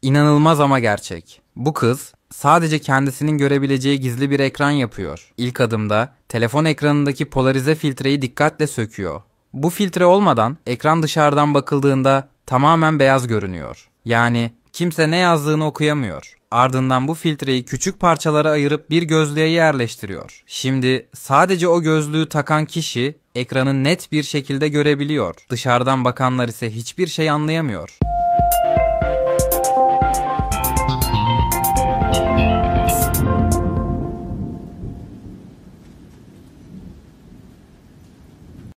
İnanılmaz ama gerçek. Bu kız sadece kendisinin görebileceği gizli bir ekran yapıyor. İlk adımda telefon ekranındaki polarize filtreyi dikkatle söküyor. Bu filtre olmadan ekran dışarıdan bakıldığında tamamen beyaz görünüyor. Yani kimse ne yazdığını okuyamıyor. Ardından bu filtreyi küçük parçalara ayırıp bir gözlüğe yerleştiriyor. Şimdi sadece o gözlüğü takan kişi ekranı net bir şekilde görebiliyor. Dışarıdan bakanlar ise hiçbir şey anlayamıyor.